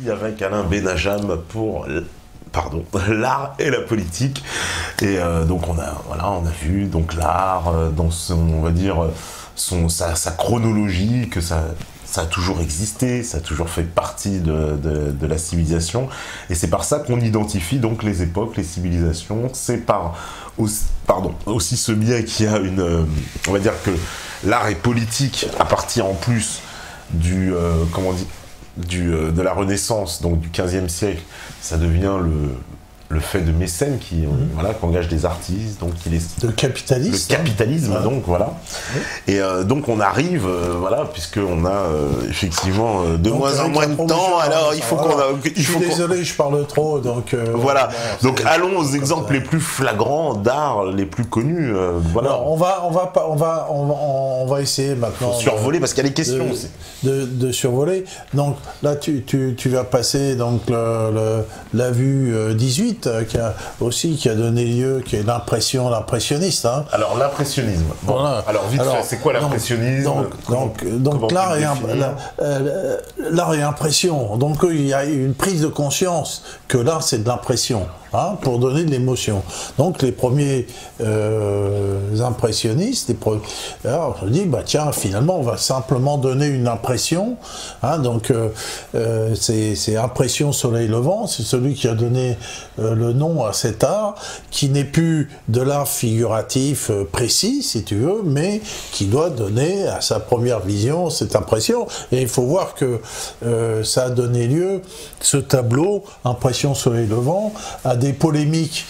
Avec Alain Benajam pour l'art et la politique. Et donc on a vu donc l'art dans son, on va dire, sa chronologie, que ça a toujours existé, ça a toujours fait partie de la civilisation. Et c'est par ça qu'on identifie donc les époques, les civilisations. C'est par aussi ce biais qu'il y a on va dire que l'art et politique à partir en plus de la Renaissance, donc du XVe siècle, ça devient le fait de mécène qui engage des artistes, donc le capitalisme, donc voilà. Et donc on arrive, puisque on a effectivement de moins en moins de temps. Alors il faut je suis désolé, je parle trop, donc voilà. Donc allons aux exemples les plus flagrants d'art, les plus connus. Alors, on va essayer maintenant. Faut survoler parce qu'il y a les questions aussi. De survoler. Donc là, tu vas passer donc la vue 18. Qui a donné lieu, qui est l'impressionniste. Hein. Alors l'impressionnisme. Bon. Voilà. Alors vite fait, c'est quoi l'impressionnisme? Donc l'art et impression. Donc il y a une prise de conscience que l'art c'est de l'impression. Pour donner de l'émotion. Donc les premiers impressionnistes, alors je dis tiens, finalement on va simplement donner une impression. Donc c'est Impression Soleil Levant, c'est celui qui a donné le nom à cet art, qui n'est plus de l'art figuratif précis, si tu veux, mais qui doit donner à sa première vision cette impression. Et il faut voir que ça a donné lieu, ce tableau, Impression Soleil Levant, à des polémiques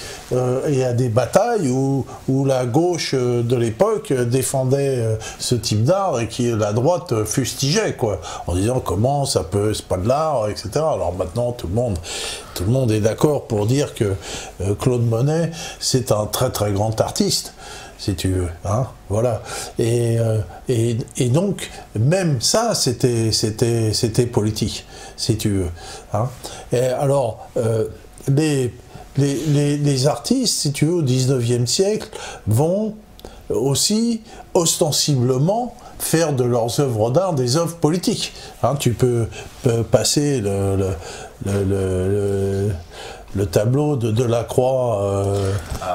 et à des batailles où la gauche de l'époque défendait ce type d'art et qui la droite fustigeait, quoi, en disant comment ça peut, c'est pas de l'art, etc. Alors maintenant tout le monde est d'accord pour dire que Claude Monet c'est un très très grand artiste, si tu veux, voilà. Et donc même ça c'était politique, si tu veux. Et alors les artistes, si tu veux, au XIXe siècle, vont aussi ostensiblement faire de leurs œuvres d'art des œuvres politiques. Tu peux passer le tableau de Delacroix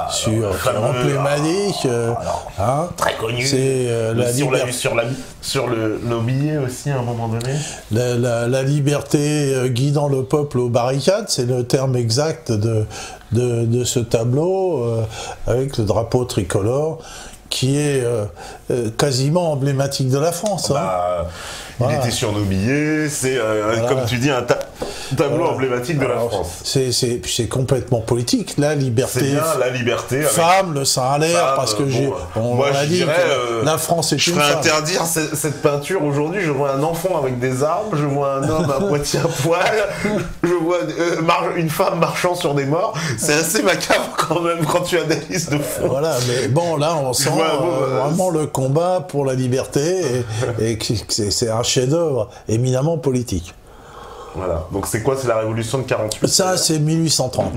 sur emblématique, très connu. C'est on l'a vu sur nos billets aussi à un moment donné. La liberté guidant le peuple aux barricades, c'est le terme exact de ce tableau avec le drapeau tricolore qui est quasiment emblématique de la France. Il était sur nos billets, c'est comme tu dis un tableau emblématique de la France. C'est complètement politique. La liberté, c'est bien la liberté. Femme, le sein à l'air, parce que moi je dirais, la France est une femme. Je ferais interdire cette peinture aujourd'hui. Je vois un enfant avec des armes, je vois un homme à moitié à poil, je vois une femme marchant sur des morts. C'est assez macabre quand même quand tu analyses de fond. Voilà, mais bon là on sent vraiment le combat pour la liberté et c'est un chef-d'œuvre éminemment politique. Voilà. Donc c'est quoi? C'est la révolution de 48? Ça, c'est 1830.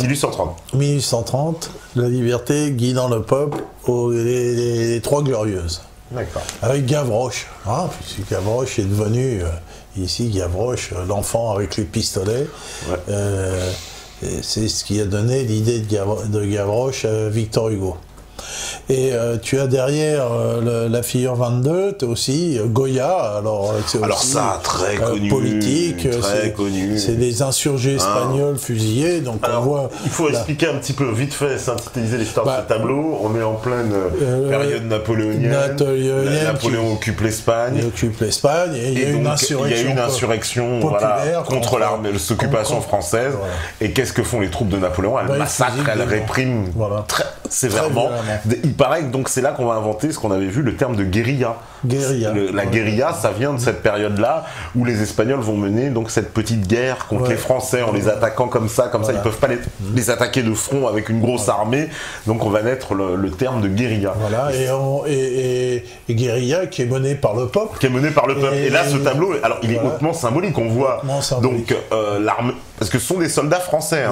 1830, la liberté guidant le peuple, les Trois Glorieuses. D'accord. Avec Gavroche. Puisque Gavroche est devenu, ici, Gavroche, l'enfant avec les pistolets. Ouais. C'est ce qui a donné l'idée de Gavroche à Victor Hugo. Et tu as derrière la figure 22, tu as aussi Goya, alors ça, très connu, politique, très connu. C'est des insurgés espagnols fusillés, donc alors, on voit... Il faut expliquer un petit peu, vite fait, synthétiser l'histoire de ce tableau. On est en pleine période napoléonienne. Napoléon occupe l'Espagne. Et il y a une insurrection populaire contre l'occupation française. Voilà. Et qu'est-ce que font les troupes de Napoléon? Elles massacrent, elles répriment très sévèrement. Il paraît que donc c'est là qu'on va inventer ce qu'on avait vu, le terme de guérilla. La guérilla, ça vient de cette période-là où les Espagnols vont mener donc cette petite guerre contre les Français en les attaquant comme ça, ils peuvent pas les attaquer de front avec une grosse armée, donc on va naître le terme de guérilla. Voilà, et guérilla qui est menée par le peuple. Et là, ce tableau, alors il est hautement symbolique, on voit donc l'armée, parce que ce sont des soldats français,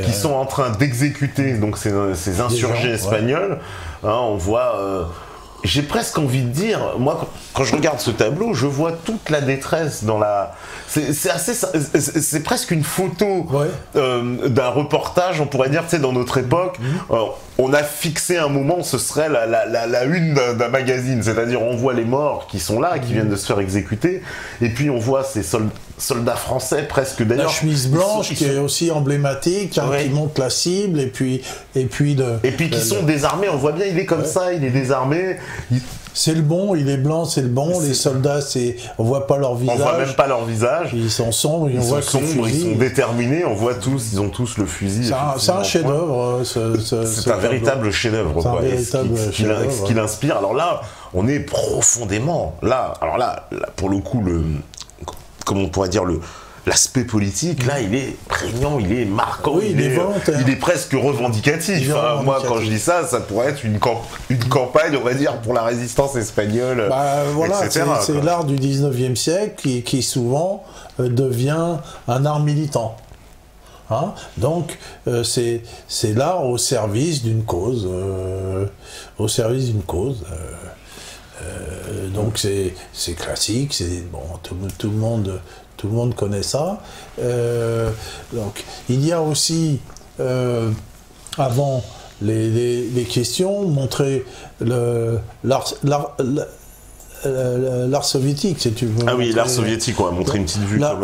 qui sont en train d'exécuter donc ces insurgés espagnols. On voit j'ai presque envie de dire, moi, quand je regarde ce tableau, je vois toute la détresse dans la... C'est presque une photo d'un reportage, on pourrait dire, tu sais, dans notre époque. On a fixé un moment, ce serait la une d'un magazine, c'est-à-dire on voit les morts qui sont là, qui viennent de se faire exécuter, et puis on voit ces soldats français presque d'ailleurs. La chemise blanche qui est aussi emblématique, hein, qui montre la cible, et puis qui sont désarmés, on voit bien, il est comme ça, il est désarmé. C'est le bon, il est blanc, c'est le bon. Les soldats, on voit pas leur visage. On voit même pas leur visage. Ils sont sombres, ils sont déterminés. On voit tous, ils ont tous le fusil. C'est un chef-d'œuvre. C'est un véritable chef-d'œuvre. Ce qui l'inspire. Alors là, on est profondément là. Alors là, pour le coup, comment on pourrait dire l'aspect politique, là, il est prégnant, il est marquant, il est presque revendicatif. Moi, quand je dis ça, ça pourrait être une campagne, on va dire, pour la résistance espagnole, etc. C'est l'art du 19e siècle qui souvent devient un art militant. Hein? Donc, c'est l'art au service d'une cause. Donc, c'est classique, bon, tout le monde connaît ça. Donc, il y a aussi, avant les questions, montrer l'art soviétique, si tu veux. Ah oui, l'art soviétique, on va montrer une petite vue. L'art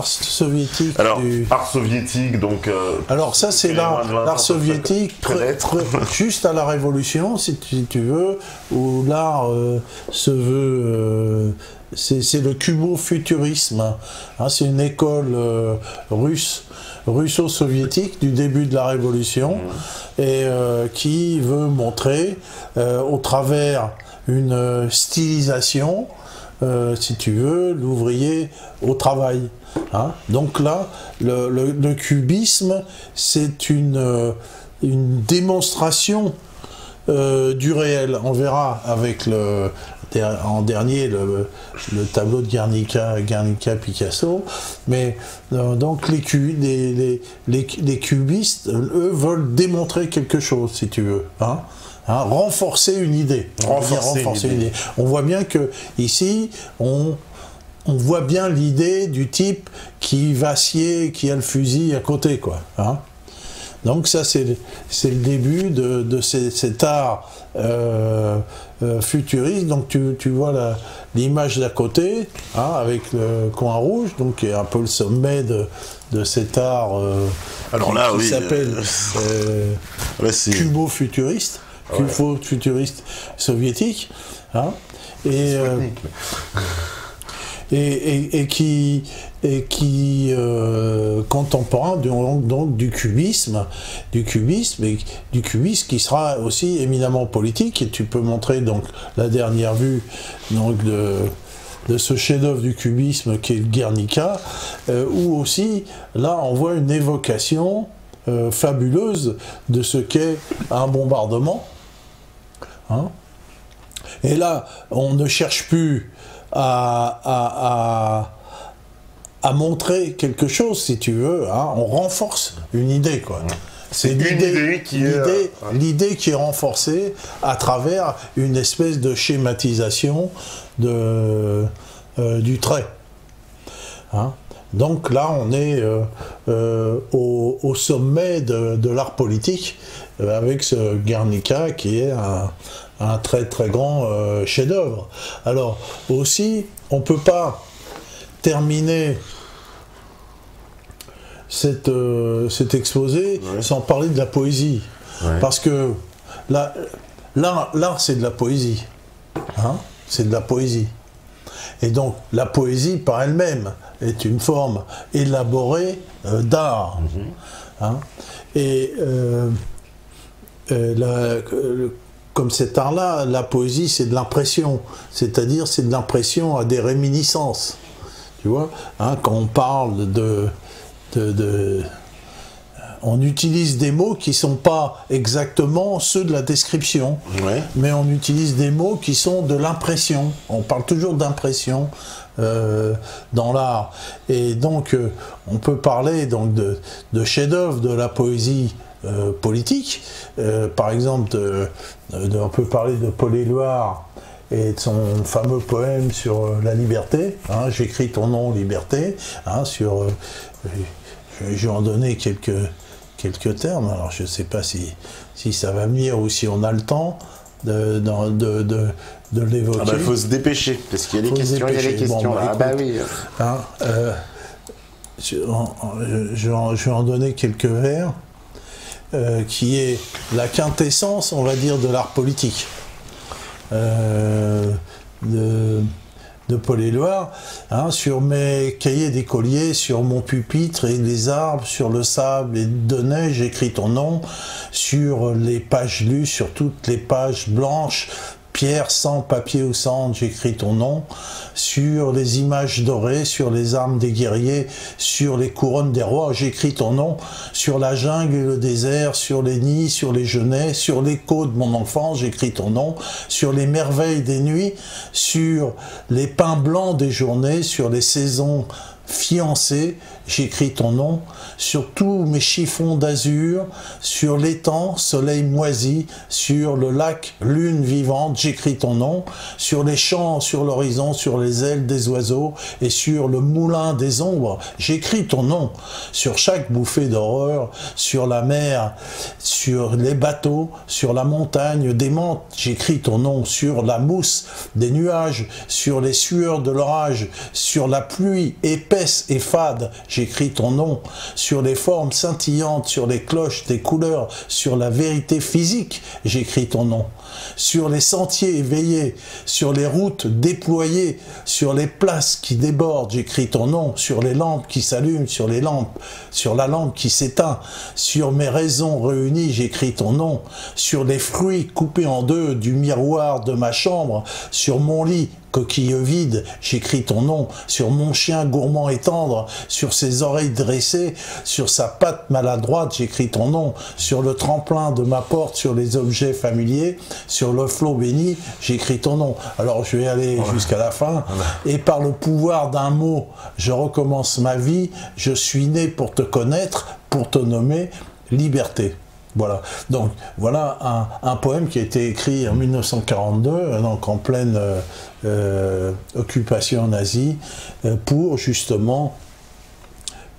soviétique. Alors, art soviétique, donc. Alors, ça, c'est l'art soviétique, juste à la Révolution, si tu veux, où l'art se veut. C'est le cubo-futurisme. Hein, c'est une école russo-soviétique du début de la Révolution et qui veut montrer, au travers une stylisation, si tu veux, l'ouvrier au travail. Hein. Donc là, le cubisme, c'est une démonstration du réel. On verra avec en dernier le tableau de Guernica Picasso, mais donc les cubistes, eux, veulent démontrer quelque chose, si tu veux. Hein. Hein, renforcer une idée. Renforcer une idée. On voit bien que ici, on voit bien l'idée du type qui vacille, qui a le fusil à côté, quoi. Hein. Donc ça, c'est le début de cet art futuriste. Donc tu vois l'image d'à côté, hein, avec le coin rouge, donc qui est un peu le sommet de cet art qui s'appelle cubo-futuriste. Cubo-futuriste soviétique, hein, et qui contemporain donc du cubisme qui sera aussi éminemment politique. Et tu peux montrer donc la dernière vue donc de ce chef-d'œuvre du cubisme qui est le Guernica, où aussi là on voit une évocation fabuleuse de ce qu'est un bombardement. Hein. Et là, on ne cherche plus à montrer quelque chose, si tu veux. Hein. On renforce une idée, quoi. C'est l'idée qui est renforcée à travers une espèce de schématisation du trait. Hein. Donc là, on est au sommet de l'art politique, avec ce Guernica qui est un très très grand chef-d'œuvre. Alors aussi, on ne peut pas terminer cet exposé sans parler de la poésie. Parce que l'art, c'est de la poésie. Hein, c'est de la poésie. Et donc, la poésie, par elle-même, est une forme élaborée d'art. Hein. Et comme cet art-là, la poésie, c'est de l'impression. C'est-à-dire, c'est de l'impression à des réminiscences. Tu vois, hein, quand on parle on utilise des mots qui ne sont pas exactement ceux de la description, mais on utilise des mots qui sont de l'impression. On parle toujours d'impression dans l'art. Et donc, on peut parler donc de chef-d'œuvre de la poésie politiques. Par exemple, on peut parler de Paul Éluard et de son fameux poème sur la liberté, hein, j'écris ton nom, liberté, hein, je vais en donner quelques termes, alors je ne sais pas si ça va venir ou si on a le temps de l'évoquer. Ah bah, faut se dépêcher, parce qu'il y a des questions, il y a des questions. Bon, bah, bah oui. Hein, je vais en donner quelques vers, qui est la quintessence, on va dire, de l'art politique. De Paul Éluard, hein, sur mes cahiers d'écolier, sur mon pupitre et les arbres, sur le sable et de neige, j'écris ton nom, sur les pages lues, sur toutes les pages blanches, pierre, sang, papier ou cendre, j'écris ton nom, sur les images dorées, sur les armes des guerriers, sur les couronnes des rois, j'écris ton nom, sur la jungle et le désert, sur les nids, sur les genêts, sur l'écho de mon enfance, j'écris ton nom, sur les merveilles des nuits, sur les pins blancs des journées, sur les saisons fiancé, j'écris ton nom, sur tous mes chiffons d'azur, sur l'étang, soleil moisi, sur le lac, lune vivante, j'écris ton nom, sur les champs, sur l'horizon, sur les ailes des oiseaux, et sur le moulin des ombres, j'écris ton nom, sur chaque bouffée d'horreur, sur la mer, sur les bateaux, sur la montagne démente, j'écris ton nom, sur la mousse des nuages, sur les sueurs de l'orage, sur la pluie épaisse et fade, j'écris ton nom, sur les formes scintillantes, sur les cloches des couleurs, sur la vérité physique, j'écris ton nom, sur les sentiers éveillés, sur les routes déployées, sur les places qui débordent, j'écris ton nom, sur les lampes qui s'allument, sur la lampe qui s'éteint, sur mes raisons réunies, j'écris ton nom, sur les fruits coupés en deux du miroir de ma chambre, sur mon lit coquille vide, j'écris ton nom, sur mon chien gourmand et tendre, sur ses oreilles dressées, sur sa patte maladroite, j'écris ton nom, sur le tremplin de ma porte, sur les objets familiers, sur le flot béni, j'écris ton nom. Alors je vais aller jusqu'à la fin, et par le pouvoir d'un mot, je recommence ma vie, je suis né pour te connaître, pour te nommer liberté. Voilà, donc voilà un poème qui a été écrit en 1942, donc en pleine occupation nazie, pour justement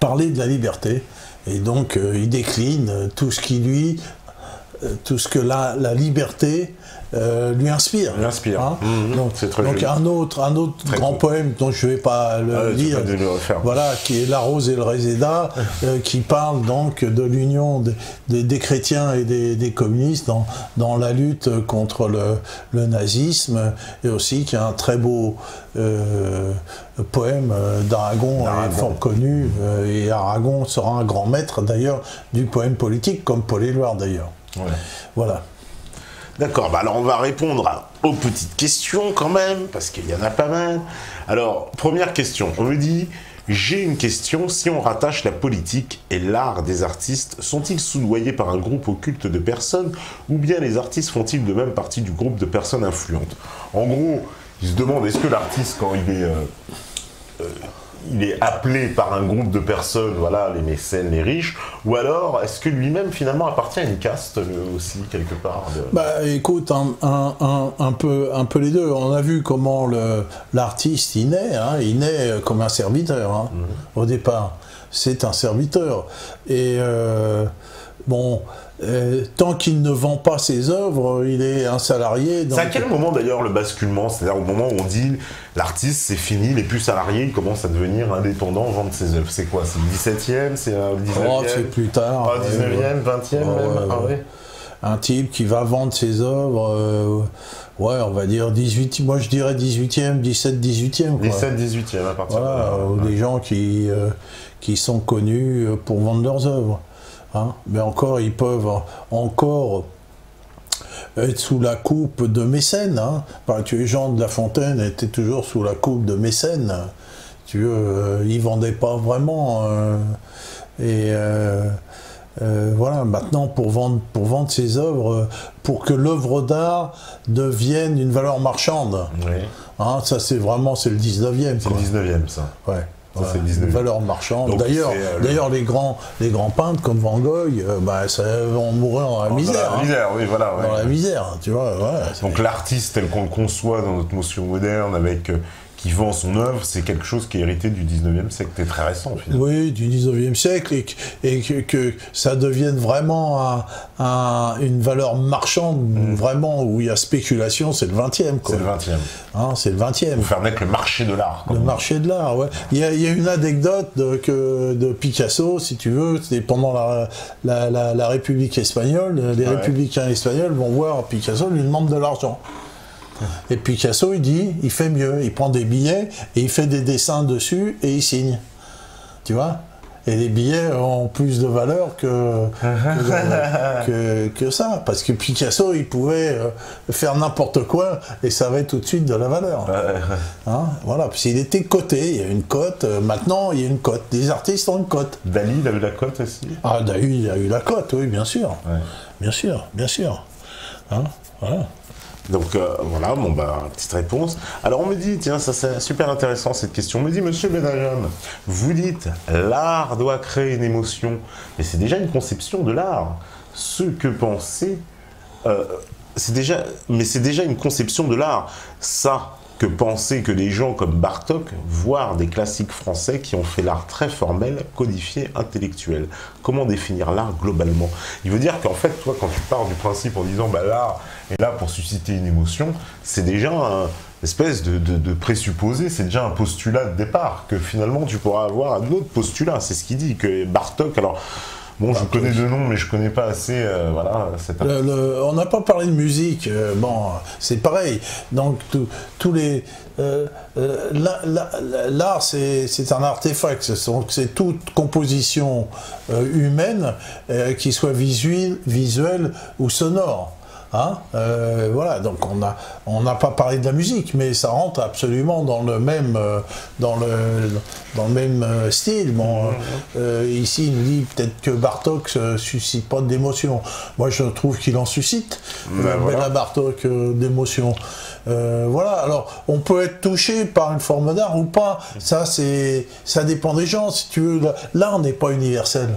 parler de la liberté. Et donc il décline tout ce qui tout ce que la liberté lui inspire. Hein. Donc un autre grand poème dont je ne vais pas le lire, voilà, qui est La Rose et le Réséda, qui parle donc de l'union des chrétiens et des communistes dans la lutte contre le nazisme, et aussi qui est un très beau poème d'Aragon, fort connu, et Aragon sera un grand maître d'ailleurs du poème politique, comme Paul Éluard d'ailleurs. Ouais. Voilà. D'accord, bah alors on va répondre aux petites questions quand même, parce qu'il y en a pas mal. Alors, première question, on me dit, j'ai une question, si on rattache la politique et l'art des artistes, sont-ils soudoyés par un groupe occulte de personnes, ou bien les artistes font-ils de même partie du groupe de personnes influentes? En gros, ils se demandent, est-ce que l'artiste, quand il est appelé par un groupe de personnes, voilà, les mécènes, les riches, ou alors est-ce que lui-même finalement appartient à une caste aussi quelque part Bah écoute, un peu les deux. On a vu comment l'artiste il naît comme un serviteur, hein, au départ. C'est un serviteur. Et bon, tant qu'il ne vend pas ses œuvres, il est un salarié. C'est à quel moment d'ailleurs le basculement? C'est-à-dire au moment où on dit l'artiste c'est fini, il n'est plus salarié, il commence à devenir indépendant, vendre ses œuvres. C'est quoi? C'est le 17e? C'est le 19e? C'est plus tard. 19e, 20e même? Un type qui va vendre ses œuvres, ouais, on va dire 18, moi je dirais 18e, 17, 18e. 17, 18e à partir de des gens qui sont connus pour vendre leurs œuvres. Hein, mais encore, ils peuvent encore être sous la coupe de Mécène. Hein. Enfin, Jean de La Fontaine était toujours sous la coupe de Mécène. Tu veux, il vendait pas vraiment. Voilà, maintenant pour vendre ses œuvres, pour que l'œuvre d'art devienne une valeur marchande. Oui. Hein, ça c'est le 19e. C'est le 19e ça. Ouais. Ça, c'est le 19e. Valeur marchande. Donc, D'ailleurs, les grands peintres comme Van Gogh, ça vont mourir dans la misère. Dans la misère, oui, voilà. Dans la misère, tu vois. Donc l'artiste tel qu'on le conçoit dans notre notion moderne, avec qui vend son œuvre, c'est quelque chose qui est hérité du 19e siècle, c'est très récent finalement. Oui, du 19e siècle, et que ça devienne vraiment une valeur marchande, vraiment, où il y a spéculation, c'est le 20e. Quoi. C'est le 20e. Hein, c'est le 20e. Pour faire naître le marché de l'art. Le marché de l'art, ouais. Il y a une anecdote de Picasso, si tu veux, c'est pendant la République espagnole, les républicains espagnols vont voir Picasso, lui demandent de l'argent. Et Picasso, il fait mieux, il prend des billets et il fait des dessins dessus et il signe. Tu vois ? Et les billets ont plus de valeur que ça. Parce que Picasso, il pouvait faire n'importe quoi et ça avait tout de suite de la valeur. Hein, voilà, parce qu'il était coté, il y a une cote. Maintenant, il y a une cote. Les artistes ont une cote. Dali, il avait la cote aussi. Ah, Dali, il a eu la cote, oui, bien sûr. Ouais. Bien sûr, bien sûr. Hein, voilà. Donc voilà, petite réponse. Alors on me dit, tiens, ça c'est super intéressant cette question. On me dit, monsieur Benajam, vous dites, l'art doit créer une émotion, mais c'est déjà une conception de l'art. Ce que pensez, c'est déjà une conception de l'art. Ça, que penser que les gens comme Bartók, voire des classiques français qui ont fait l'art très formel, codifié, intellectuel. Comment définir l'art globalement? Il veut dire qu'en fait, toi, quand tu pars du principe en disant l'art est là pour susciter une émotion, c'est déjà une espèce de présupposé, c'est déjà un postulat de départ, que finalement tu pourras avoir un autre postulat. C'est ce qu'il dit, que Bartók, alors... Bon, je connais deux noms, mais je connais pas assez, on n'a pas parlé de musique, c'est pareil. Donc, tous les... l'art, c'est un artefact, c'est toute composition humaine, qui soit visuelle ou sonore. Hein, voilà, donc on n'a pas parlé de la musique, mais ça rentre absolument dans le même style. Bon, ici, il nous dit peut-être que Bartók ne suscite pas d'émotion. Moi, je trouve qu'il en suscite. Béla Bartók d'émotion. Voilà, alors on peut être touché par une forme d'art ou pas. Ça dépend des gens. Si tu veux, l'art n'est pas universel.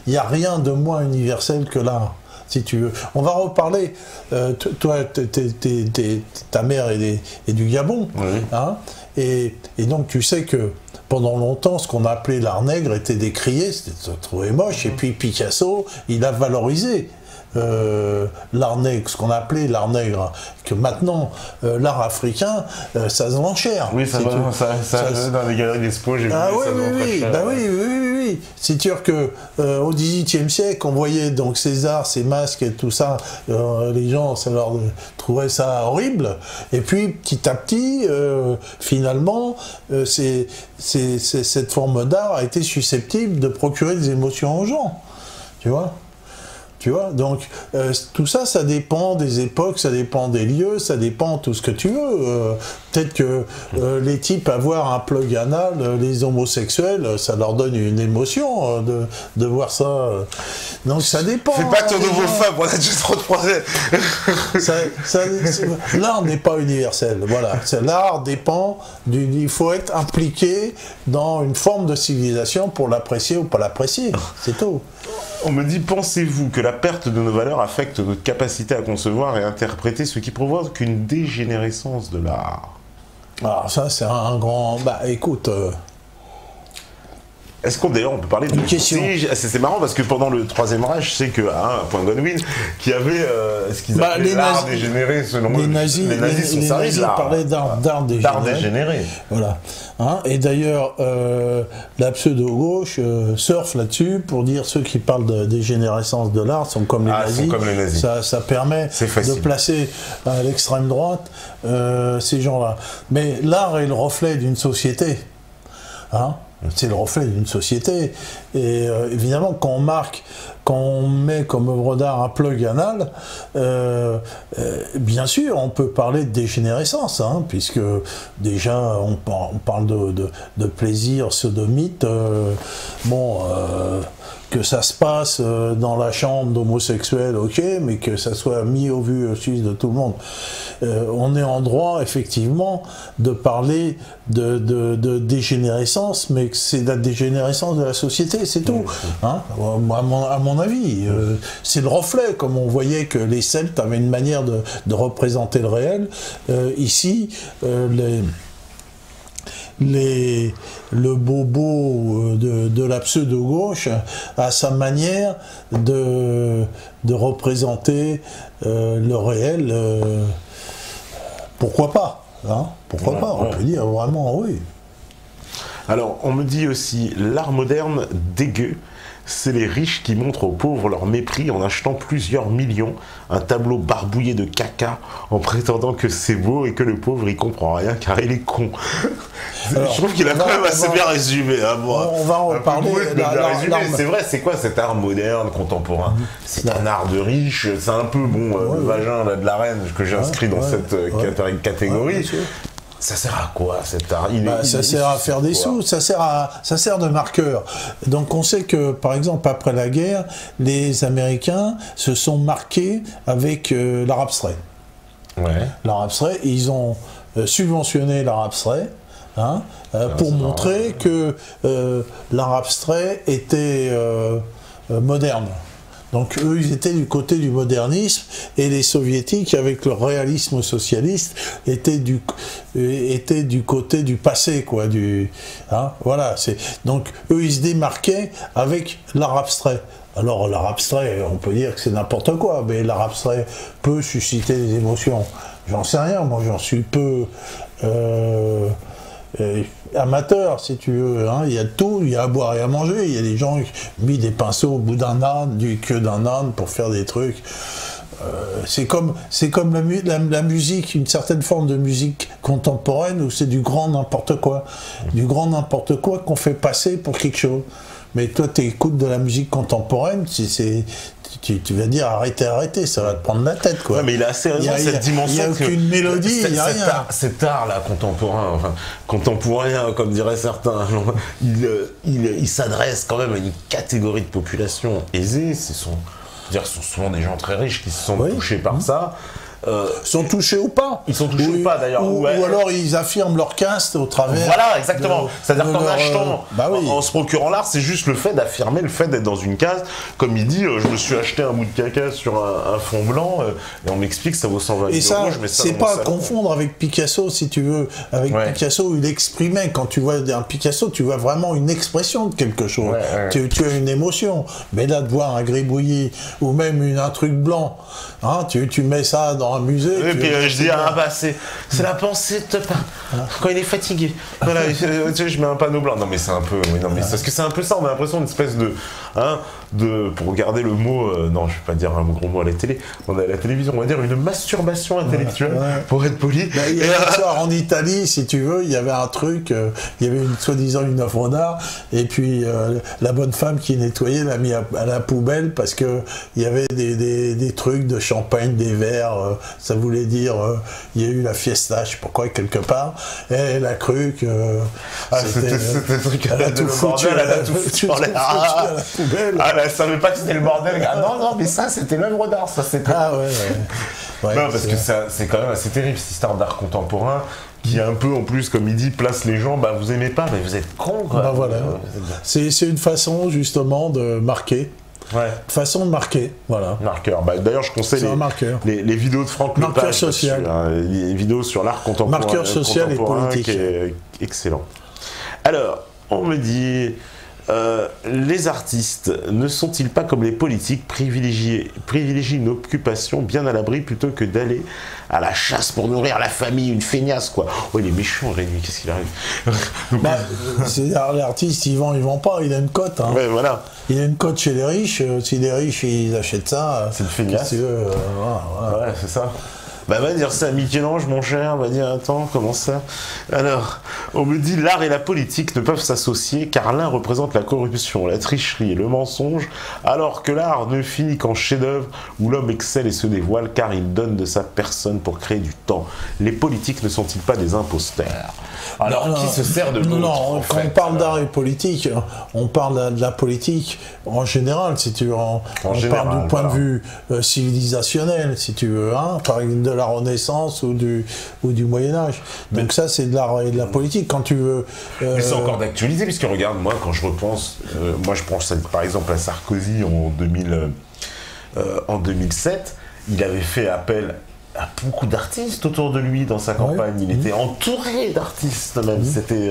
Il n'y a rien de moins universel que l'art. Si tu veux. On va reparler, toi, ta mère est du Gabon, oui. Hein, et donc tu sais que pendant longtemps, ce qu'on appelait l'art nègre était décrié, c'était trouvé moche, et puis Picasso, il a valorisé l'art nègre, ce qu'on appelait l'art nègre, que maintenant, l'art africain, ça se vend cher. Oui, ça dans les galeries d'expo, j'ai vu ça oui. C'est sûr que au XVIIIe siècle, on voyait donc ces arts, ces masques et tout ça, les gens, ça leur trouvait ça horrible. Et puis, petit à petit, finalement, cette forme d'art a été susceptible de procurer des émotions aux gens. Tu vois ? Donc tout ça, ça dépend des époques, ça dépend des lieux, ça dépend de tout ce que tu veux. Peut-être que les types avoir un plug anal, les homosexuels, ça leur donne une émotion de voir ça. Donc ça dépend. Fais pas ton nouveau femme, on a déjà trop de problèmes. L'art n'est pas universel, voilà. L'art dépend il faut être impliqué dans une forme de civilisation pour l'apprécier ou pas l'apprécier, c'est tout. On me dit, pensez-vous que la perte de nos valeurs affecte notre capacité à concevoir et interpréter, ce qui provoque une dégénérescence de l'art? Alors ça, c'est un grand... écoute... Est-ce qu'on d'ailleurs on peut parler de question? C'est marrant parce que pendant le Troisième Reich, je sais que point Godwin qui avait ce qu'ils appelaient l'art dégénéré selon les nazis parlaient d'art dégénéré. Voilà. Hein, et d'ailleurs, la pseudo-gauche surfe là-dessus pour dire ceux qui parlent de dégénérescence de l'art sont comme les nazis. Ça permet de placer à l'extrême droite ces gens-là. Mais l'art est le reflet d'une société. Hein? C'est le reflet d'une société. Et évidemment, quand on met comme œuvre d'art un plug anal, bien sûr, on peut parler de dégénérescence, hein, puisque déjà, on parle de plaisir sodomite. que ça se passe dans la chambre d'homosexuels, ok, mais que ça soit mis au vu aussi de tout le monde. On est en droit, effectivement, de parler de dégénérescence, mais c'est la dégénérescence de la société, c'est tout. Hein, à mon avis, c'est le reflet, comme on voyait que les Celtes avaient une manière de représenter le réel. Ici, le bobo de la pseudo-gauche a sa manière de représenter le réel. Pourquoi pas, hein? Pourquoi pas, on peut dire vraiment oui. Alors, on me dit aussi, l'art moderne dégueu, c'est les riches qui montrent aux pauvres leur mépris en achetant plusieurs millions un tableau barbouillé de caca en prétendant que c'est beau et que le pauvre il comprend rien car il est con. Alors, je trouve qu'il a quand même assez bien résumé. Hein, moi. On va en reparler. C'est vrai, c'est quoi cet art moderne, contemporain? C'est un art de riche, c'est un peu le vagin là, de la reine que j'ai inscrit dans cette catégorie. Ça sert à quoi cet art? Ça sert à faire des sous, ça sert de marqueur. Donc on sait que, par exemple, après la guerre, les Américains se sont marqués avec l'art abstrait. Ouais. L'art abstrait, ils ont subventionné l'art abstrait, hein, pour montrer que l'art abstrait était moderne. Donc eux, ils étaient du côté du modernisme, et les soviétiques, avec leur réalisme socialiste, étaient du côté du passé, quoi. Voilà. Donc eux, ils se démarquaient avec l'art abstrait. Alors l'art abstrait, on peut dire que c'est n'importe quoi, mais l'art abstrait peut susciter des émotions. J'en sais rien, moi j'en suis peu amateur, si tu veux, hein. Il y a de tout, il y a à boire et à manger, il y a des gens qui ont mis des pinceaux au bout d'un âne, du queue d'un âne pour faire des trucs. C'est comme la musique, une certaine forme de musique contemporaine où c'est du grand n'importe quoi. Du grand n'importe quoi qu'on fait passer pour quelque chose. Mais toi, tu écoutes de la musique contemporaine, tu vas dire arrêtez, ça va te prendre la tête, quoi. Ouais, mais il a assez raison, cette dimension. Il n'y a aucune mélodie, il n'y a rien. Cet art-là, contemporain, comme diraient certains, il s'adresse quand même à une catégorie de population aisée. Ce sont souvent des gens très riches qui se sont touchés par ça. Sont touchés ou pas. Ils sont touchés ou pas d'ailleurs. Ou alors ils affirment leur caste au travers. Voilà, exactement. C'est-à-dire qu'en achetant, en se procurant l'art, c'est juste le fait d'affirmer, le fait d'être dans une case. Comme il dit, je me suis acheté un bout de caca sur un fond blanc et on m'explique que ça vaut 120 000 euros. Et ça, c'est pas à confondre avec Picasso, si tu veux. Avec Picasso, il exprimait. Quand tu vois un Picasso, tu vois vraiment une expression de quelque chose. Tu as une émotion. Mais là, de voir un gribouillis ou même un truc blanc, hein, tu mets ça dans un musée. Et puis je dis, c'est la pensée de quand il est fatigué. Voilà, je mets un panneau blanc. Non mais c'est un peu, parce que c'est un peu ça, on a l'impression d'une espèce pour regarder le mot, non je vais pas dire un gros mot à la télé, on a à la télévision, on va dire une masturbation intellectuelle, pour être poli. En Italie, si tu veux, il y avait un truc, il y avait soi-disant une œuvre d'art, et puis la bonne femme qui nettoyait l'a mis à la poubelle parce que il y avait des trucs de champagne, des verres, ça voulait dire il y a eu la fiesta, je sais pas quoi, quelque part, et elle a cru que c'était le truc, elle a tout foutu à la poubelle. Elle savait pas que c'était le bordel. Ah non, mais ça c'était l'œuvre d'art, ça c'était. Ouais, non, parce que c'est quand même assez terrible cette histoire d'art contemporain qui un peu en plus, comme il dit, place les gens, vous aimez pas, mais vous êtes cons, quoi. Voilà. C'est une façon justement de marquer. Façon de marquer, voilà. Marqueur. D'ailleurs, je conseille les vidéos de Franck Lepage. Marqueur social. Les vidéos sur l'art contemporain. Marqueur social et politique. Qui est excellent. Alors, on me dit, les artistes ne sont-ils pas comme les politiques, privilégient une occupation bien à l'abri plutôt que d'aller à la chasse pour nourrir la famille, une feignasse, quoi. Oh, il est méchant, Rémi, qu'est-ce qu'il arrive? L'artiste, il vend pas, il a une cote. Hein. Ouais, voilà. Il a une cote chez les riches, si les riches, ils achètent ça... C'est une feignasse. Voilà. Ouais, c'est ça. Va dire ça à Michel-Ange, mon cher, va dire, attends, comment ça? Alors, On me dit l'art et la politique ne peuvent s'associer car l'un représente la corruption, la tricherie et le mensonge, alors que l'art ne finit qu'en chef-d'œuvre où l'homme excelle et se dévoile car il donne de sa personne pour créer du temps. Les politiques ne sont-ils pas des imposteurs? Alors, non, qui se sert de l'autre? Non, quand on parle d'art et politique, on parle de la politique en général, si tu veux. On parle du point de vue civilisationnel, si tu veux, hein, par exemple de la Renaissance ou du Moyen-Âge. Donc ça, c'est de l'art et de la politique. Quand tu veux... Mais c'est encore d'actualité, puisque regarde, moi, quand je repense, je pense par exemple à Sarkozy en 2007, il avait fait appel à beaucoup d'artistes autour de lui dans sa campagne. Il était entouré d'artistes même. C'était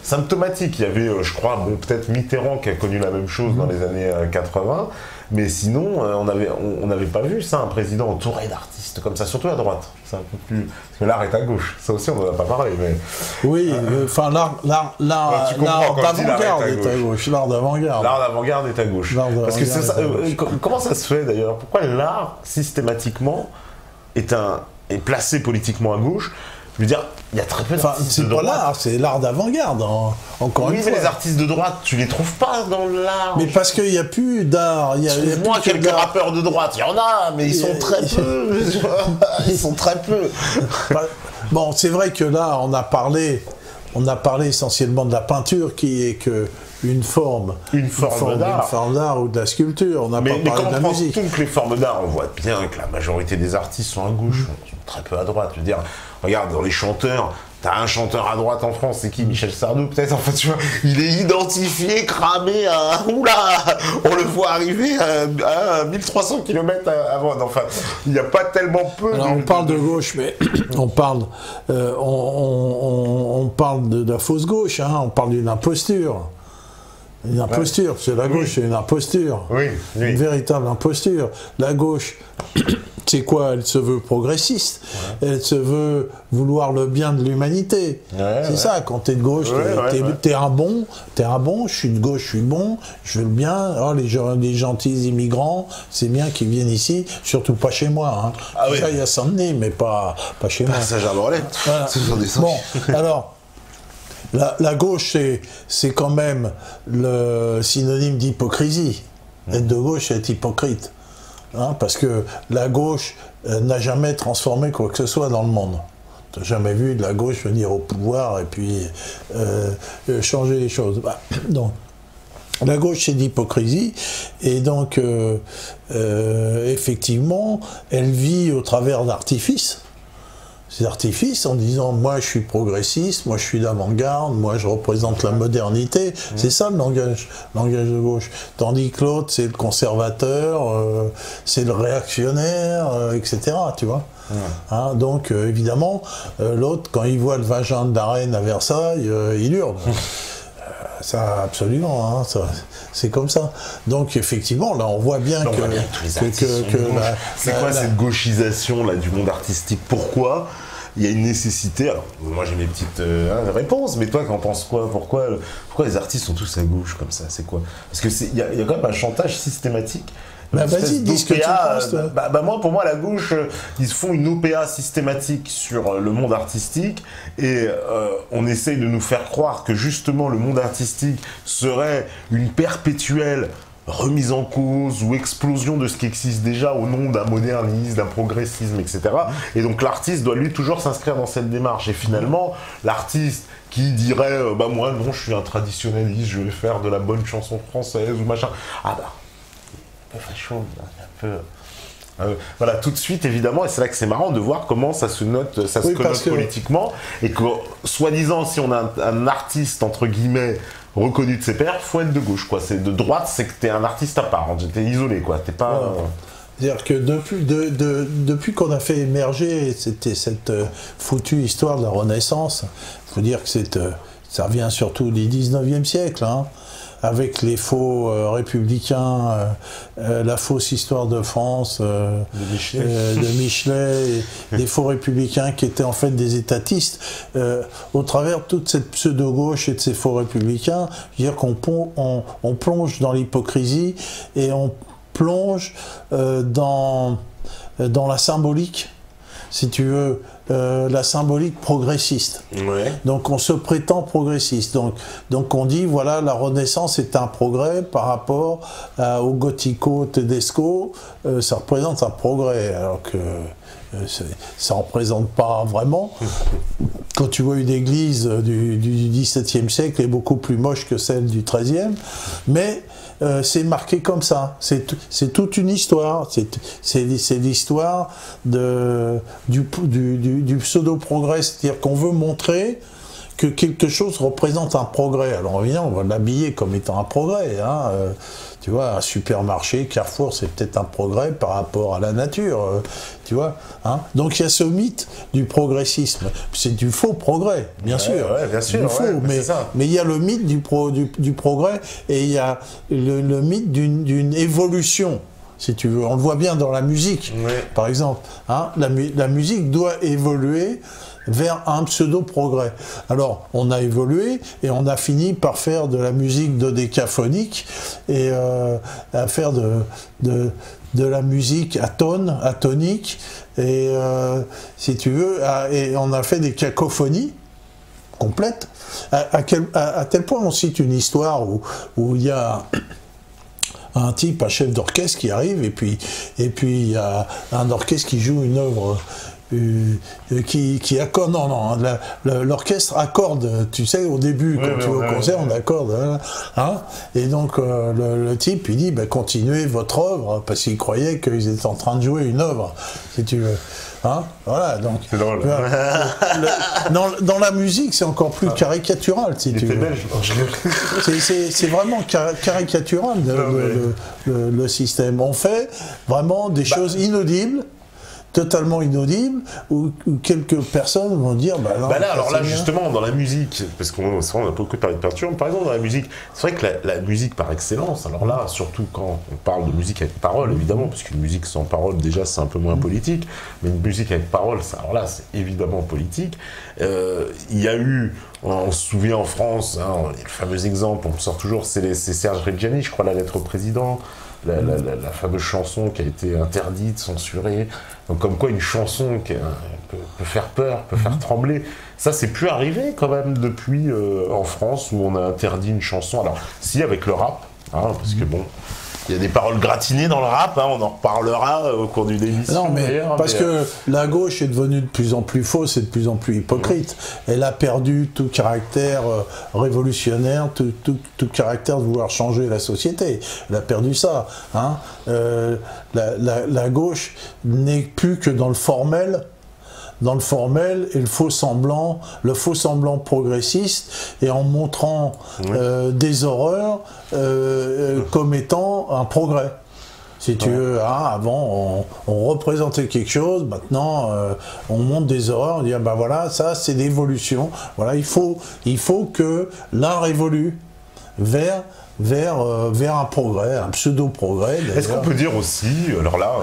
symptomatique. Il y avait, je crois, peut-être Mitterrand qui a connu la même chose dans les années 80. Mais sinon, on n'avait pas vu ça, un président entouré d'artistes comme ça, surtout à droite. C'est un peu plus... Parce que l'art est à gauche. Ça aussi, on n'en a pas parlé. Mais... Oui, enfin, l'art d'avant-garde est à gauche. L'art d'avant-garde. L'art d'avant-garde est à gauche. Parce que c'est ça, comment ça se fait d'ailleurs? Pourquoi l'art, systématiquement, est placé politiquement à gauche? Je veux dire, il y a très peu d'artistes de droite. C'est pas l'art, c'est l'art d'avant-garde, encore une fois. Mais les artistes de droite, tu les trouves pas dans l'art. Mais parce qu'il n'y a plus d'art. Moi, quelques rappeurs de droite, il y en a, mais ils sont très peu. Ils sont très peu. Bon, c'est vrai que là, on a parlé essentiellement de la peinture qui est une forme d'art ou de la sculpture. On n'a pas parlé de la musique. Mais toutes les formes d'art, on voit bien que la majorité des artistes sont à gauche, sont très peu à droite. Je veux dire, regarde, dans les chanteurs, t'as un chanteur à droite en France, c'est qui? Michel Sardou, peut-être. En fait, tu vois, il est identifié, cramé à... Oula, on le voit arriver à 1300 km avant. Enfin, il n'y a pas tellement peu... Alors, on parle de gauche, mais on parle de la fausse gauche, hein, on parle d'une imposture. Une imposture, parce que la gauche, c'est une imposture. Une véritable imposture. La gauche, c'est quoi? Elle se veut progressiste. Elle se veut vouloir le bien de l'humanité. C'est ça, quand t'es de gauche, t'es un bon, je suis de gauche, je suis bon, je veux le bien. Oh, les gentils immigrants, c'est bien qu'ils viennent ici, surtout pas chez moi. Hein. Ça, il y a Saint-Denis, mais pas chez moi. Passage à Borlette. Bon, alors... La gauche, c'est quand même le synonyme d'hypocrisie. Être de gauche, c'est être hypocrite. Hein, parce que la gauche n'a jamais transformé quoi que ce soit dans le monde. Tu n'as jamais vu de la gauche venir au pouvoir et puis changer les choses. Donc, la gauche, c'est d'hypocrisie. Et donc, effectivement, elle vit au travers d'artifices. Ces artifices en disant moi je suis progressiste, moi je suis d'avant-garde, moi je représente la modernité, c'est ça le langage de gauche. Tandis que l'autre c'est le conservateur, c'est le réactionnaire, etc. Tu vois. Hein, donc évidemment l'autre quand il voit le vagin de la reine à Versailles, il hurle. Ça, absolument, hein, c'est comme ça. Donc, effectivement, là, on voit bien c'est quoi cette gauchisation là, du monde artistique? Pourquoi il y a une nécessité? Alors, moi, j'ai mes petites réponses, mais toi, qu'en penses quoi? Pourquoi les artistes sont tous à gauche comme ça? C'est quoi? Parce qu'il y a quand même un chantage systématique. Vas-y, dis ce que tu penses. Pour moi, la gauche, ils font une OPA systématique sur le monde artistique et on essaye de nous faire croire que justement le monde artistique serait une perpétuelle remise en cause ou explosion de ce qui existe déjà au nom d'un modernisme, d'un progressisme, etc. Et donc l'artiste doit lui toujours s'inscrire dans cette démarche. Et finalement, l'artiste qui dirait moi non, je suis un traditionnaliste, je vais faire de la bonne chanson française ou machin. Un peu facho, un peu... voilà, tout de suite, évidemment, et c'est là que c'est marrant de voir comment ça se note, connote politiquement, et que, soi-disant, si on a un artiste, entre guillemets, reconnu de ses pairs, faut être de gauche, quoi. C'est de droite, c'est que t'es un artiste à part, t'es isolé, quoi. T'es pas... C'est-à-dire que depuis qu'on a fait émerger cette foutue histoire de la Renaissance, il faut dire que ça vient surtout du 19e siècle, hein, avec les faux républicains, la fausse histoire de France de Michelet et des faux républicains qui étaient en fait des étatistes. Au travers de toute cette pseudo-gauche et de ces faux républicains, je veux dire qu'on plonge dans l'hypocrisie et on plonge dans la symbolique. Si tu veux, la symbolique progressiste. Ouais. Donc on se prétend progressiste. Donc on dit, voilà, la Renaissance est un progrès par rapport au Gothico-Tedesco, ça représente un progrès, alors que ça ne représente pas vraiment. Quand tu vois une église du XVIIe siècle, elle est beaucoup plus moche que celle du XIIIe, mais c'est marqué comme ça. C'est toute une histoire. C'est l'histoire du pseudo-progrès, c'est-à-dire qu'on veut montrer que quelque chose représente un progrès. Alors évidemment, on va l'habiller comme étant un progrès. Hein. Tu vois, un supermarché, Carrefour, c'est peut-être un progrès par rapport à la nature. Tu vois, hein. Donc il y a ce mythe du progressisme. C'est du faux progrès, bien sûr. Ouais, bien sûr. Du faux, mais il y a le mythe du progrès et il y a le mythe d'une évolution. Si tu veux, on le voit bien dans la musique, par exemple. Hein, la musique doit évoluer vers un pseudo-progrès. Alors, on a évolué et on a fini par faire de la musique dodécaphonique et à faire de la musique atonique et, si tu veux, et on a fait des cacophonies complètes. À tel point, on cite une histoire où il y a un type, un chef d'orchestre qui arrive et puis il y a un orchestre qui joue une œuvre qui accorde, l'orchestre accorde, tu sais, au début, quand tu vas au concert, on accorde, hein, et donc le type, il dit, continuez votre œuvre, parce qu'il croyait qu'ils étaient en train de jouer une œuvre, si tu veux. Hein, voilà, donc. C'est drôle. Dans la musique, c'est encore plus caricatural, si tu veux. Belge. C'est vraiment caricatural le système. On fait vraiment des choses inaudibles, totalement inaudibles, où quelques personnes vont dire non, alors là justement dans la musique, parce qu'on a beaucoup parlé de peinture, par exemple dans la musique, c'est vrai que la musique par excellence, alors là surtout quand on parle de musique avec parole évidemment, parce qu'une musique sans parole déjà c'est un peu moins politique, mais une musique avec parole, alors là c'est évidemment politique. Il y a eu, on se souvient en France, hein, le fameux exemple, on sort toujours, c'est Serge Reggiani, je crois, la lettre au président. La fameuse chanson qui a été interdite, censurée. Donc comme quoi une chanson qui peut faire peur, peut faire trembler. Ça, c'est plus arrivé quand même depuis en France où on a interdit une chanson. Alors, si, avec le rap, hein, parce que bon, il y a des paroles gratinées dans le rap, hein, on en reparlera au cours d'une émission. Non, mais parce que la gauche est devenue de plus en plus fausse et de plus en plus hypocrite. Elle a perdu tout caractère révolutionnaire, tout caractère de vouloir changer la société. Elle a perdu ça. Hein. La gauche n'est plus que dans le formel. Dans le formel et le faux semblant progressiste, et en montrant des horreurs comme étant un progrès. Si tu veux, hein, avant on représentait quelque chose, maintenant on montre des horreurs, on dit voilà, ça c'est l'évolution. Voilà, il faut que l'art évolue vers un progrès, un pseudo-progrès. Est-ce qu'on peut dire aussi, alors là,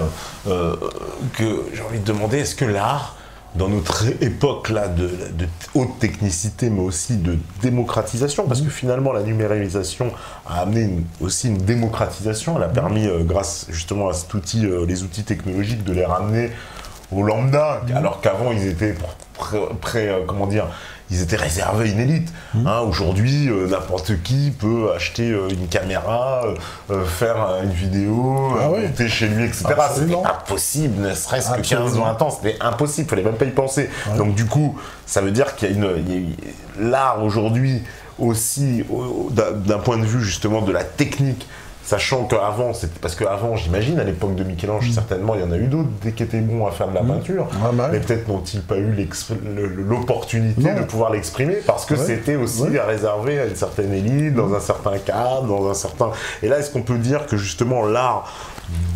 que j'ai envie de demander, est-ce que l'art, dans notre époque là de haute technicité, mais aussi de démocratisation, parce que finalement la numérisation a amené aussi une démocratisation, elle a permis, grâce justement à cet outil, les outils technologiques, de les ramener au lambda, alors qu'avant ils étaient ils étaient réservés à une élite. Hein, aujourd'hui, n'importe qui peut acheter une caméra, faire une vidéo, monter chez lui, etc. C'était impossible, ne serait-ce que 15-20 ans, c'était impossible, il ne fallait même pas y penser. Donc du coup, ça veut dire qu'il y a l'art aujourd'hui aussi, d'un point de vue justement de la technique, sachant qu'avant, parce qu'avant, j'imagine, à l'époque de Michel-Ange, certainement, il y en a eu d'autres qui étaient bons à faire de la peinture, mais peut-être n'ont-ils pas eu l'opportunité de pouvoir l'exprimer, parce que c'était aussi réservé à une certaine élite, dans un certain cadre, dans un certain... Et là, est-ce qu'on peut dire que justement l'art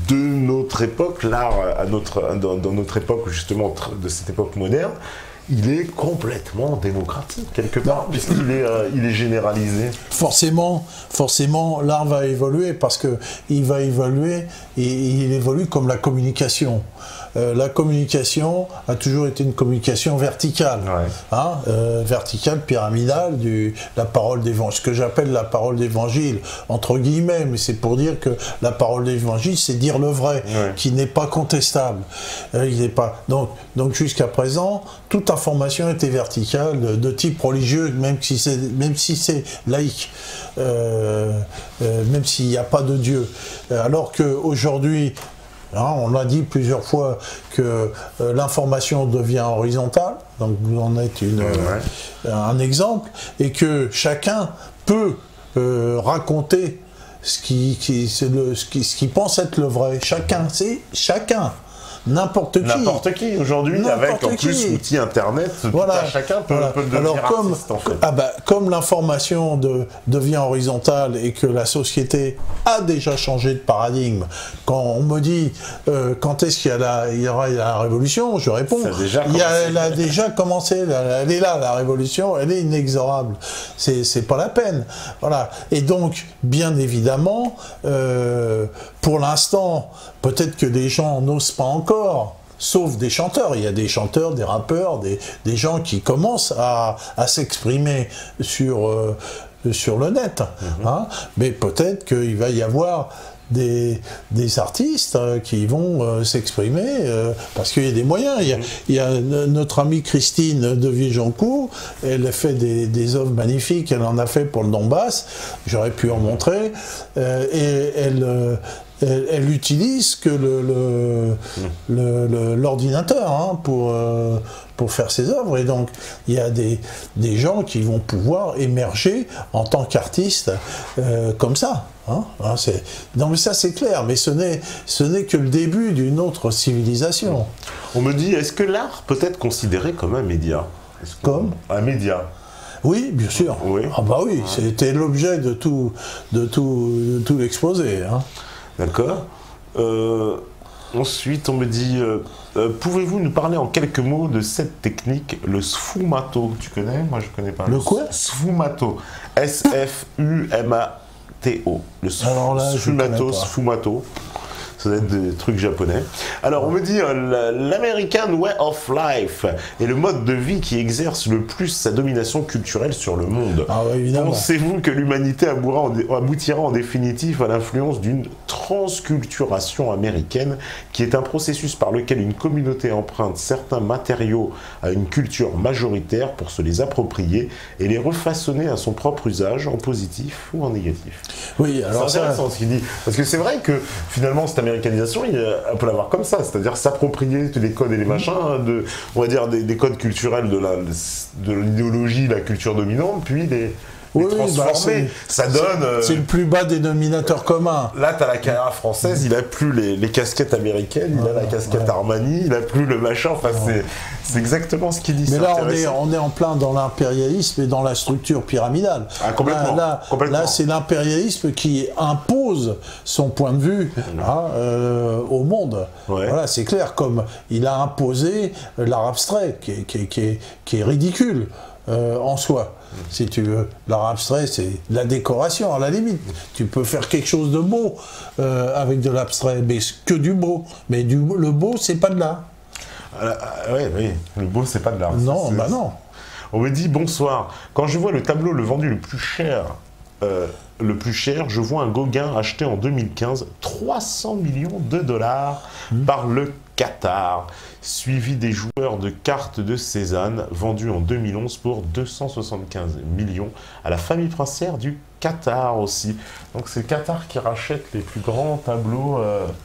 de notre époque, l'art dans notre époque, justement, de cette époque moderne, il est complètement démocratique, quelque part, puisqu'il est généralisé. Forcément, l'art va évoluer, parce qu'il va évoluer, et il évolue comme la communication. la communication a toujours été une communication verticale, verticale, pyramidale, la parole d'évangile, ce que j'appelle la parole d'évangile, entre guillemets, mais c'est pour dire que la parole d'évangile, c'est dire le vrai, qui n'est pas contestable. Il n'est pas... Donc jusqu'à présent, toute information était verticale, de type religieux, même si c'est laïque, même s'il n'y a pas de Dieu. Alors qu'aujourd'hui, on l'a dit plusieurs fois que l'information devient horizontale, donc vous en êtes un exemple, et que chacun peut raconter ce qui pense être le vrai. Chacun. N'importe qui aujourd'hui, avec en plus l'outil internet, chacun peut devenir artiste, en fait. Comme l'information devient horizontale et que la société a déjà changé de paradigme, quand on me dit quand est-ce qu'il y aura la révolution, je réponds, elle a déjà commencé, elle est là, la révolution, elle est inexorable, c'est pas la peine. Voilà. Et donc, bien évidemment, pour l'instant, peut-être que des gens n'osent pas encore, sauf des chanteurs. Il y a des chanteurs, des rappeurs, des gens qui commencent à s'exprimer sur le net. Mais peut-être qu'il va y avoir des artistes qui vont s'exprimer parce qu'il y a des moyens. Il y a notre amie Christine de Vigencourt, elle fait des œuvres magnifiques, elle en a fait pour le Donbass, j'aurais pu en montrer, et elle utilise que l'ordinateur pour faire ses œuvres, et donc il y a des gens qui vont pouvoir émerger en tant qu'artistes comme ça. Non mais ça c'est clair, mais ce n'est que le début d'une autre civilisation. On me dit, est-ce que l'art peut être considéré comme un média? Comme un média? Oui, bien sûr. Oui. Ah bah oui, c'était l'objet de tout l'exposé. D'accord. Ensuite, on me dit, pouvez-vous nous parler en quelques mots de cette technique, le sfumato? Tu connais? Moi, je ne connais pas. Le quoi? Sfumato. S-F-U-M-A-T-O. Le sfumato. Ça doit être des trucs japonais. Alors, on me dit l'American Way of Life est le mode de vie qui exerce le plus sa domination culturelle sur le monde. Ah ouais, évidemment. Pensez-vous que l'humanité aboutira en définitive à l'influence d'une transculturation américaine, qui est un processus par lequel une communauté emprunte certains matériaux à une culture majoritaire pour se les approprier et les refaçonner à son propre usage, en positif ou en négatif? Oui, alors c'est intéressant ce qu'il dit. Parce que c'est vrai que finalement, cette américanisation, on peut l'avoir comme ça, c'est-à-dire s'approprier les codes et les machins, on va dire des codes culturels de l'idéologie, la culture dominante, puis les transformer. Ça donne... C'est le plus bas dénominateur commun. Là, tu as la carrière française, il n'a plus les casquettes américaines, il a la casquette Armani, il n'a plus le machin, enfin c'est exactement ce qu'il dit. Mais là, on est en plein dans l'impérialisme et dans la structure pyramidale. Ah, complètement. Là c'est l'impérialisme qui impose son point de vue au monde. Ouais. Voilà, c'est clair, comme il a imposé l'art abstrait, qui est ridicule en soi. Si tu veux, l'art abstrait, c'est la décoration à la limite. Tu peux faire quelque chose de beau avec de l'abstrait, mais que du beau. Mais le beau, c'est pas de l'art. Oui, le beau, c'est pas de l'art. Non, bah non. On me dit bonsoir. Quand je vois le tableau le vendu le plus cher, je vois un Gauguin acheté en 2015 300 millions de dollars par le Qatar, suivi des joueurs de cartes de Cézanne vendus en 2011 pour 275 millions à la famille princière du Qatar aussi. Donc c'est le Qatar qui rachète les plus grands tableaux.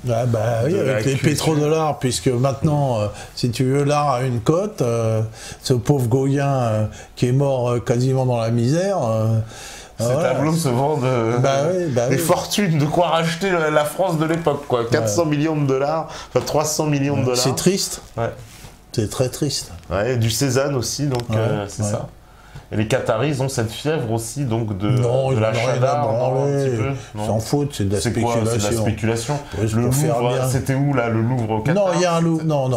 Oui, avec les pétrodollars, puisque maintenant, si tu veux, l'art a une cote. Ce pauvre Gauguin qui est mort quasiment dans la misère. Ces tableaux se vendent des fortunes, de quoi racheter la France de l'époque, quoi. 400 millions de dollars, enfin 300 millions de dollars. C'est triste. Ouais. C'est très triste. Ouais, du Cézanne aussi, donc c'est ça. Et les Qataris, ils ont cette fièvre aussi, donc de Non, l'achat d'armes, un petit peu. Ils s'en foutent, c'est de la spéculation. C'est de la spéculation. Oui, le Louvre, c'était où là, le Louvre au Qatar? Non, il y a un Louvre. Non,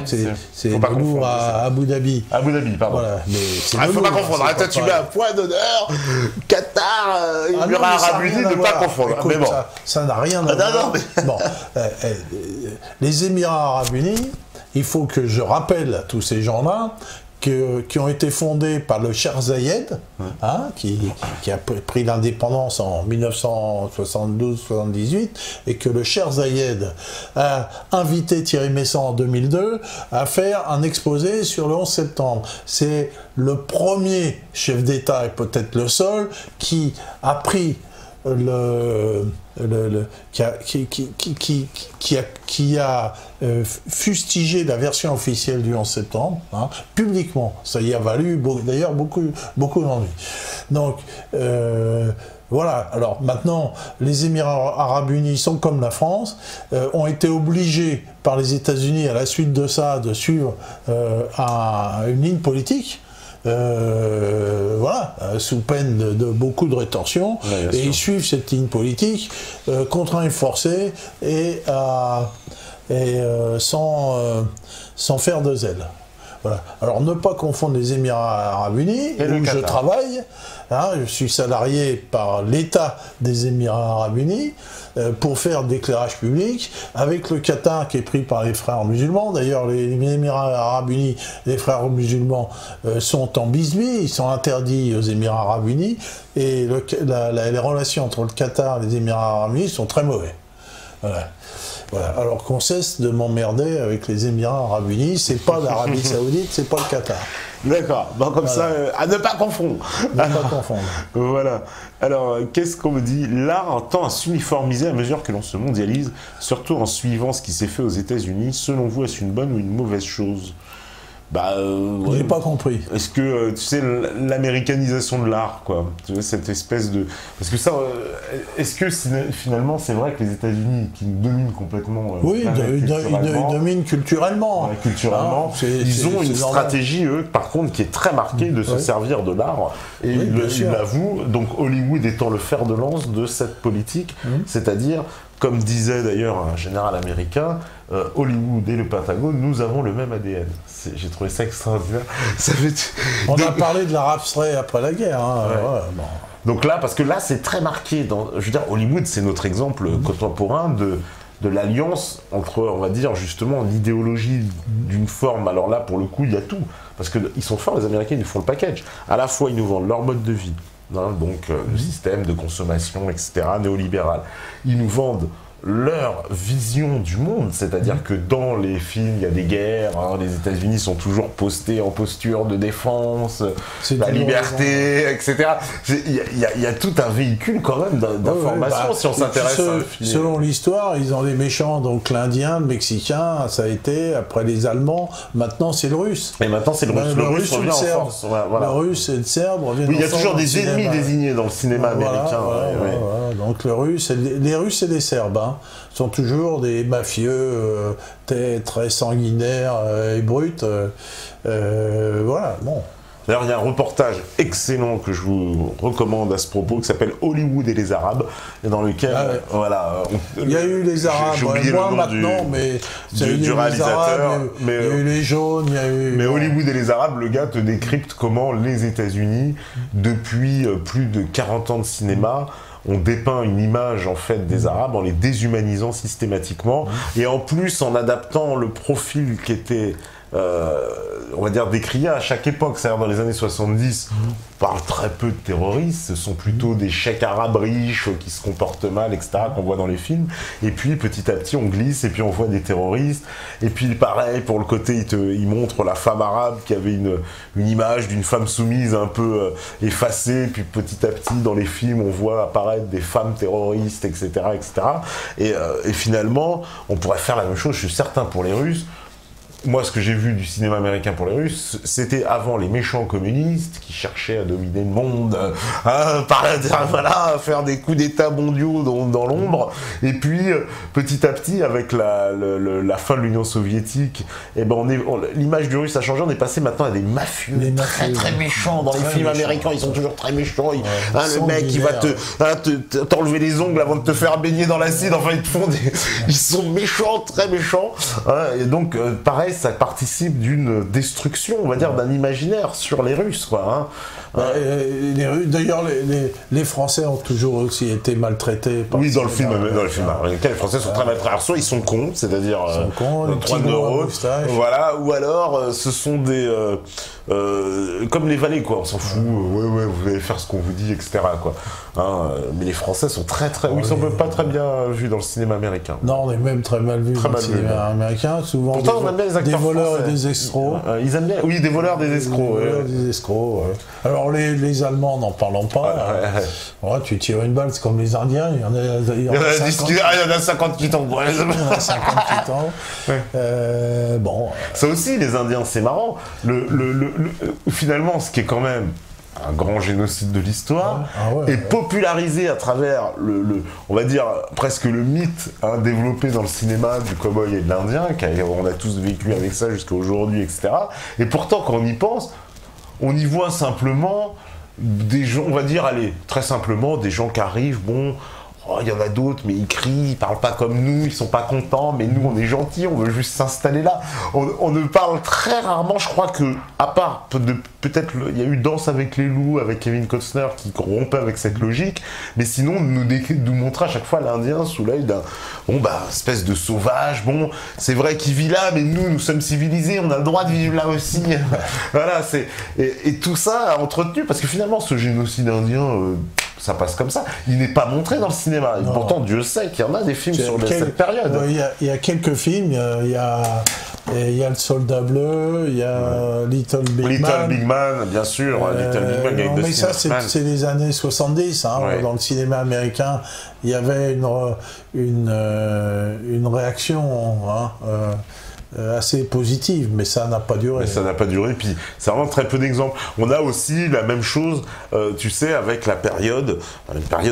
c'est le Louvre à Abu Dhabi. Abu Dhabi, pardon. Voilà, mais il ne faut pas confondre. Toi, tu mets un point d'honneur. Qatar, Émirats Arabes Unis, ne pas confondre. Écoute, mais bon, ça n'a rien à voir. Bon, les Émirats Arabes Unis, il faut que je rappelle à tous ces gens-là qui ont été fondés par le Cheikh Zayed, qui a pris l'indépendance en 1972-78, et que le Cheikh Zayed a invité Thierry Meyssan en 2002 à faire un exposé sur le 11 septembre. C'est le premier chef d'État, et peut-être le seul, qui a pris qui a fustigé la version officielle du 11 septembre, publiquement. Ça y a valu d'ailleurs beaucoup d'ennuis. Donc, voilà. Alors maintenant, les Émirats Arabes Unis sont comme la France, ont été obligés par les États-Unis à la suite de ça de suivre une ligne politique. Voilà, sous peine de beaucoup de rétorsion, et ils suivent cette ligne politique, contraints et forcés, et sans faire de zèle. Voilà. Alors ne pas confondre les Émirats Arabes Unis, où je travaille, je suis salarié par l'État des Émirats Arabes Unis, pour faire de l'éclairage public, avec le Qatar qui est pris par les frères musulmans. D'ailleurs, les Émirats Arabes Unis, les frères musulmans sont en bisbis, ils sont interdits aux Émirats Arabes Unis, et les relations entre le Qatar et les Émirats Arabes Unis sont très mauvais. Voilà. Voilà. Alors qu'on cesse de m'emmerder avec les Émirats Arabes Unis, c'est pas l'Arabie Saoudite, c'est pas le Qatar. D'accord, bon, comme ça, à ne pas confondre. Ne pas confondre. Voilà. Alors, qu'est-ce qu'on me dit? L'art tend à s'uniformiser à mesure que l'on se mondialise, surtout en suivant ce qui s'est fait aux États-Unis. Selon vous, est-ce une bonne ou une mauvaise chose? J'ai pas compris. Est-ce que, tu sais, l'américanisation de l'art, quoi, tu vois, cette espèce de... Parce que ça, est-ce que finalement, c'est vrai que les États-Unis, qui nous dominent complètement... oui, ils dominent culturellement. Culturellement, ils ont une stratégie, eux, par contre, qui est très marquée de se servir de l'art. Et ils l'avouent, donc Hollywood étant le fer de lance de cette politique, c'est-à-dire... Comme disait d'ailleurs un général américain, Hollywood et le Pentagone, nous avons le même ADN. J'ai trouvé ça extraordinaire. On a parlé de l'Arab Spray après la guerre. Donc là, parce que là, c'est très marqué. Je veux dire, Hollywood, c'est notre exemple contemporain de l'alliance entre, on va dire, justement, l'idéologie d'une forme. Alors là, pour le coup, il y a tout. Parce qu'ils sont forts, les Américains, ils nous font le package. À la fois, ils nous vendent leur mode de vie. Donc le système de consommation, etc., néolibéral. Ils nous vendent leur vision du monde, c'est-à-dire que dans les films, il y a des guerres, les États-Unis sont toujours postés en posture de défense, la liberté, etc. Il y a tout un véhicule quand même d'informations si on s'intéresse à un film. Selon l'histoire, ils ont des méchants, donc l'Indien, le Mexicain, ça a été, après les Allemands, maintenant c'est le Russe. Et maintenant c'est le Russe. Le Russe revient en force. Le Russe et le Serbe reviennent en force. Il y a toujours des ennemis désignés dans le cinéma américain. Voilà. Donc les Russes et les Serbes sont toujours des mafieux très sanguinaires et bruts. Voilà, bon. D'ailleurs, il y a un reportage excellent que je vous recommande à ce propos, qui s'appelle Hollywood et les Arabes, et dans lequel, il y a eu les Arabes, moins maintenant, mais du réalisateur. Il y a eu les jaunes, il y a eu... Mais Hollywood et les Arabes, le gars te décrypte comment les États-Unis, depuis plus de 40 ans de cinéma, on dépeint une image en fait des Arabes en les déshumanisant systématiquement, et en plus en adaptant le profil qui était on va dire décrié à chaque époque. C'est-à-dire dans les années 70, on parle très peu de terroristes, ce sont plutôt des cheikhs arabes riches qui se comportent mal, etc., qu'on voit dans les films. Et puis petit à petit on glisse et puis on voit des terroristes. Et puis pareil, pour le côté, il montre la femme arabe qui avait une image d'une femme soumise un peu effacée. Puis petit à petit dans les films on voit apparaître des femmes terroristes, etc., etc. Et finalement on pourrait faire la même chose, je suis certain, pour les Russes. moi, ce que j'ai vu du cinéma américain pour les Russes, c'était avant les méchants communistes qui cherchaient à dominer le monde, voilà, à faire des coups d'État mondiaux dans l'ombre. Et puis, petit à petit, avec la fin de l'Union soviétique, eh ben l'image du Russe a changé. On est passé maintenant à des mafieux très méchants. Dans les films américains, ils sont toujours très méchants. Le mec, il va t'enlever les ongles avant de te faire baigner dans l'acide. Enfin, ils sont méchants, très méchants. Et donc, pareil, ça participe d'une destruction, on va dire, d'un imaginaire sur les Russes, quoi. D'ailleurs, les Français ont toujours aussi été maltraités. Oui, dans le film américain, les Français sont très maltraités. Alors, soit ils sont cons, c'est-à-dire 3 neurones, voilà, ou alors ce sont des comme les valets, quoi. On s'en fout. Ouais, vous allez faire ce qu'on vous dit, etc. Quoi. Mais les Français sont ils sont pas très bien vus dans le cinéma américain. Non, on est même très mal vus dans le cinéma américain. Souvent, pourtant, on aime bien les acteurs des voleurs français. Et des escrocs. Ils aiment bien. Oui, des voleurs, des escrocs. Des escrocs. Ouais. Alors les Allemands, n'en parlons pas. Ouais, tu tires une balle, c'est comme les Indiens. Il y en a 50 qui tombent. Il y en a 50 qui tombent. Bon. Ça aussi, les Indiens, c'est marrant. Finalement, ce qui est quand même un grand génocide de l'histoire, est popularisé à travers on va dire, presque le mythe développé dans le cinéma du cow-boy et de l'Indien, on a tous vécu avec ça jusqu'à aujourd'hui, etc. Et pourtant, quand on y pense, on y voit simplement des gens, on va dire, allez, très simplement, des gens qui arrivent, il y en a d'autres, mais ils crient, ils parlent pas comme nous, ils sont pas contents, mais nous, on est gentils, on veut juste s'installer là. On ne parle très rarement, je crois que, à part, peut-être, il y a eu Danse avec les loups, avec Kevin Costner, qui rompait avec cette logique, mais sinon, nous montrer à chaque fois l'Indien sous l'œil d'un, espèce de sauvage, c'est vrai qu'il vit là, mais nous sommes civilisés, on a le droit de vivre là aussi. Voilà, et tout ça a entretenu, parce que finalement, ce génocide indien, ça passe comme ça. Il n'est pas montré dans le cinéma. Et pourtant, Dieu sait qu'il y en a des films sur cette période. Il y a quelques films. Il y a Le Soldat Bleu, il y a Little Big Man, bien sûr. Little Big Man avec mais ça, c'est les années 70. Dans le cinéma américain, il y avait une réaction assez positive, mais ça n'a pas duré. Puis c'est vraiment très peu d'exemples. On a aussi la même chose, tu sais, avec une période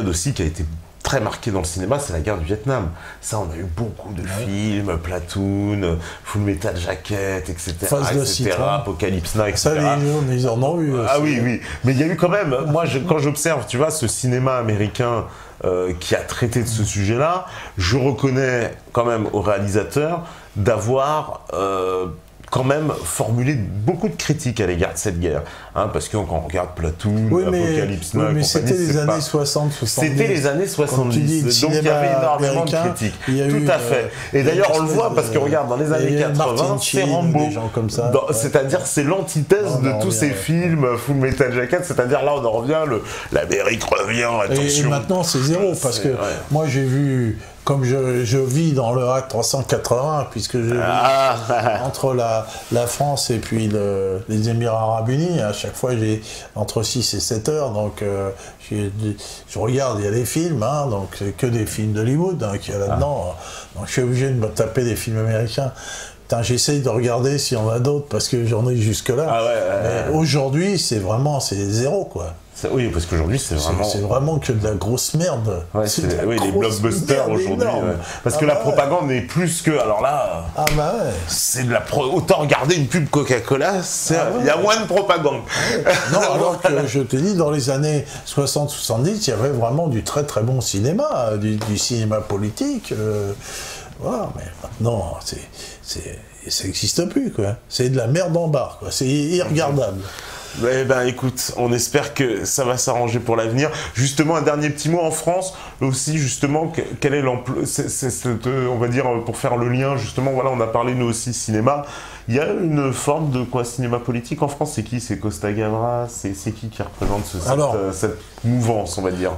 aussi qui a été très marquée dans le cinéma, c'est la guerre du Vietnam. Ça, on a eu beaucoup de films, Platoon, Full Metal Jacket, etc. Apocalypse Now, etc. Ça, ils en ont eu aussi. Oui. Mais il y a eu quand même, moi, quand j'observe, tu vois, ce cinéma américain qui a traité de ce sujet-là, je reconnais quand même au réalisateur d'avoir quand même formulé beaucoup de critiques à l'égard de cette guerre. Parce que quand on regarde Platoon, Apocalypse Now, mais c'était les années 60, 70. C'était les années 70, donc il y avait énormément de critiques. Tout à fait. Et d'ailleurs, on le voit parce que regarde, dans les années 80, c'est Rambo. C'est-à-dire, c'est l'antithèse de tous ces films, Full Metal Jacket, c'est-à-dire là, on en revient, l'Amérique revient, attention. Et maintenant, c'est zéro, parce que moi, j'ai vu... Comme je vis dans le RAC 380, puisque je vis entre la France et puis les Émirats Arabes Unis, à chaque fois j'ai entre 6 et 7 heures, donc je regarde, il y a des films, donc c'est que des films d'Hollywood qu'il y a là-dedans, donc je suis obligé de me taper des films américains. J'essaye de regarder s'il y en a d'autres, parce que j'en ai jusque-là. Mais aujourd'hui, c'est zéro, quoi. Oui, parce qu'aujourd'hui, c'est vraiment... C'est vraiment que de la grosse merde. Les blockbusters aujourd'hui. Parce que la propagande n'est plus que... Alors là, c'est de la... Autant regarder une pub Coca-Cola, il y a moins de propagande. Non, alors que je te dis, dans les années 60-70, il y avait vraiment du très très bon cinéma, du cinéma politique. Voilà, mais maintenant, ça n'existe plus, quoi. C'est de la merde en barre, quoi. C'est irregardable. Eh ben écoute, on espère que ça va s'arranger pour l'avenir. Justement, un dernier petit mot en France aussi, justement, quel est l'emploi, on va dire, pour faire le lien, justement, voilà, on a parlé nous aussi cinéma. Il y a une forme de cinéma politique en France, c'est qui? C'est Costa Gavras, c'est qui représente cette mouvance, on va dire?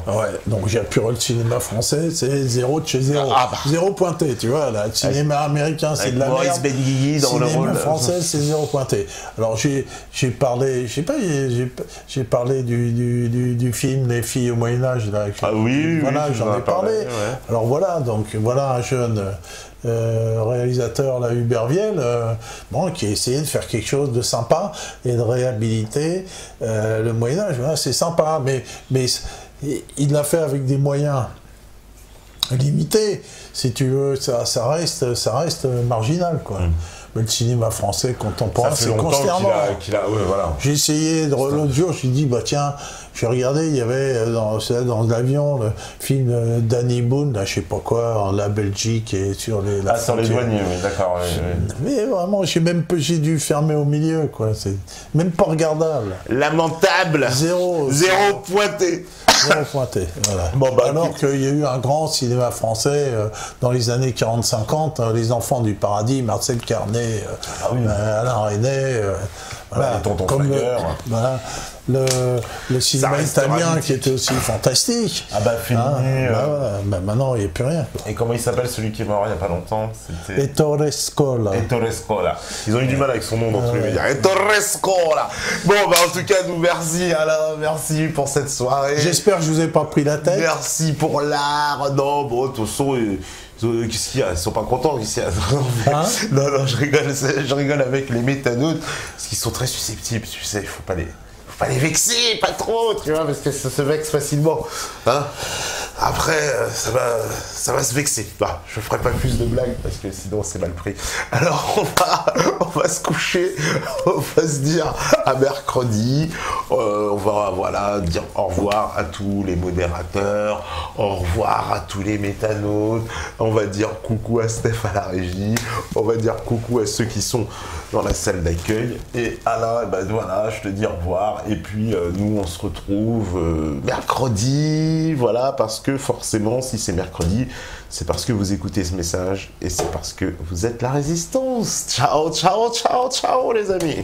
Donc j'ai appuré le cinéma français, c'est zéro de chez zéro. Zéro pointé, tu vois, le cinéma américain, c'est de la merde. Maurice Benguigui dans le rôle. Cinéma français, c'est zéro pointé. Alors j'ai parlé, j'ai parlé du film Les filles au Moyen-Âge. Voilà, j'en ai parlé. Alors voilà, donc voilà un jeune réalisateur là, Hubert Viel, bon, qui a essayé de faire quelque chose de sympa et de réhabiliter le Moyen-Âge. Voilà, c'est sympa, mais il l'a fait avec des moyens limités. Si tu veux, ça reste marginal, quoi. Mais le cinéma français contemporain, c'est consternant. Ouais, voilà. J'ai essayé, l'autre jour, j'ai dit, bah tiens, j'ai regardé, il y avait dans l'avion le film Danny Boone, là, je sais pas quoi, la Belgique et sur les... Sur les douaniers, oui, d'accord. Oui. Mais vraiment, j'ai dû fermer au milieu, quoi. C'est même pas regardable. Lamentable. Zéro pointé. Zéro pointé, voilà. Bon, bah, alors qu'il y a eu un grand cinéma français dans les années 40-50, Les Enfants du Paradis, Marcel Carné, Alain Resnais, voilà, les Tontons Flingueurs. Voilà. Le cinéma italien qui était aussi fantastique. Ah bah Fellini. Maintenant il n'y a plus rien. Et comment il s'appelle celui qui est mort il n'y a pas longtemps? Ettore Scola. Ettore Scola. Ils ont eu du mal avec son nom dans tous les médias. Ettore Scola. Bon, bah en tout cas, nous merci Alain, merci pour cette soirée. J'espère que je vous ai pas pris la tête. Merci pour l'art. Non, bon, de toute façon... Qu'est-ce qu'il y a? Ils sont pas contents ici. Non, je rigole avec les métanotes, parce qu'ils sont très susceptibles, tu sais, faut pas les vexer, pas trop, tu vois, parce que ça se vexe facilement. Hein? Après, ça va se vexer. Bah, je ferai pas plus de blagues, parce que sinon c'est mal pris. Alors, on va se coucher, on va se dire à mercredi, on va, voilà, dire au revoir à tous les modérateurs, au revoir à tous les métanotes, on va dire coucou à Steph à la régie, on va dire coucou à ceux qui sont dans la salle d'accueil, et Alain, ben voilà, je te dis au revoir, et puis nous on se retrouve mercredi, voilà, parce que forcément si c'est mercredi, c'est parce que vous écoutez ce message, et c'est parce que vous êtes la résistance. Ciao, ciao, ciao, ciao les amis.